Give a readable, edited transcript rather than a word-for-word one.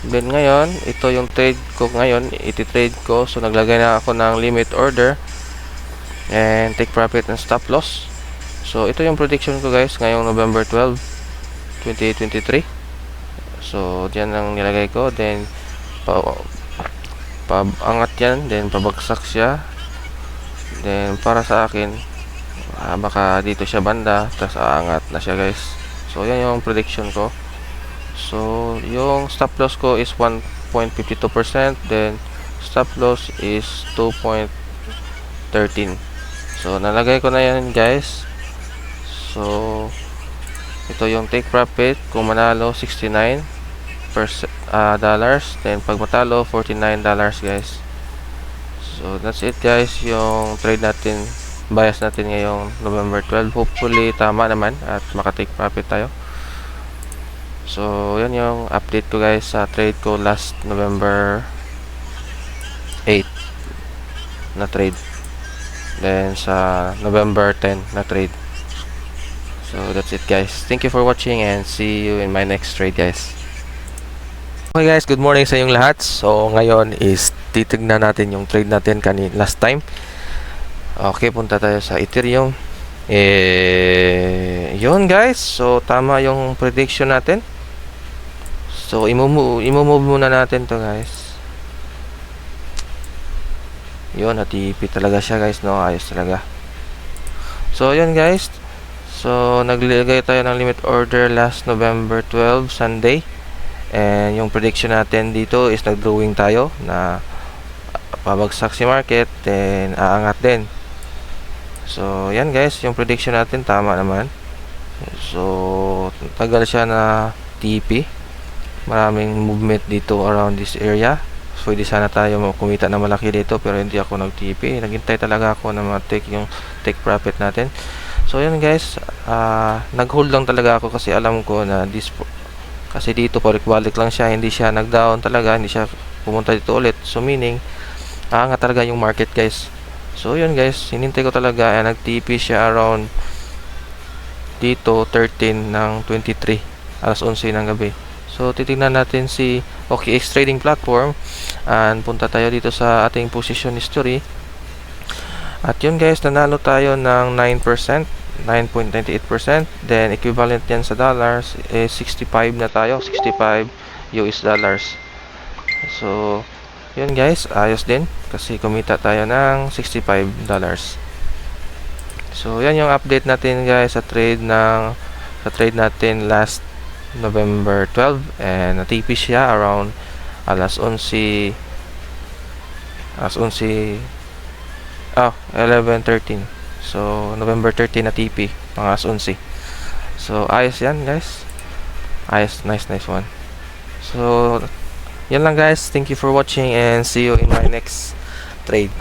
Then ngayon, ito yung trade ko ngayon, iti-trade ko. So naglagay na ako ng limit order and take profit and stop loss. So ito yung prediction ko guys ngayong November 12, 2023. So diyan ang nilagay ko, then paangat yan, then pabagsak siya. Then para sa akin, baka dito siya banda, tapos aangat na siya guys. So yan yung prediction ko. So yung stop loss ko is 1.52%, then stop loss is 2.13. So nalagay ko na yan guys. So ito yung take profit. Kung manalo 69 dollars, then pag matalo 49 dollars guys. So that's it guys, yung trade natin, bias natin ngayong November 12. Hopefully tama naman at maka-take profit tayo. So yan yung update ko guys sa trade ko last November 8 na trade, then sa November 10 na trade. So that's it guys, thank you for watching and see you in my next trade guys. Okay guys, good morning sa inyong lahat. So ngayon is titignan natin yung trade natin last time. Okay, punta tayo sa Ethereum. Yun guys, so tama yung prediction natin. So imove muna natin to guys. Yun, natipi talaga siya guys, no? Ayos talaga. So yun guys, so naglagay tayo ng limit order last November 12 Sunday, and yung prediction natin dito is nag-drawing tayo na pabagsak si market, then aangat din. So yan guys, yung prediction natin tama naman. So tagal siya na TP, maraming movement dito around this area. So pwede sana tayo kumita na malaki dito, pero hindi ako nag-TP. Naghintay talaga ako na ma-take yung take profit natin. So yan guys, nag-hold lang talaga ako kasi alam ko na kasi dito balik lang siya, hindi siya nag-down talaga, hindi siya pumunta dito ulit. So meaning aangat talaga yung market guys. So yun guys, hinintay ko talaga, nag-TP siya around dito 13 ng 23, alas 11 ng gabi. So titingnan natin si OKX Trading Platform, and punta tayo dito sa ating position history. At yun guys, nanalo tayo ng 9%, 9.98%. Then equivalent yan sa dollars is 65 na tayo, 65 US dollars. So yun guys, ayos din kasi kumita tayo ng 65 dollars. So yan yung update natin guys sa trade natin last November 12, and na-TP siya around alas 11 11:13. So November 13 na TP mga alas 11. So ayos yan guys, ayos, nice one. So yan lang guys, thank you for watching and see you in my next trade.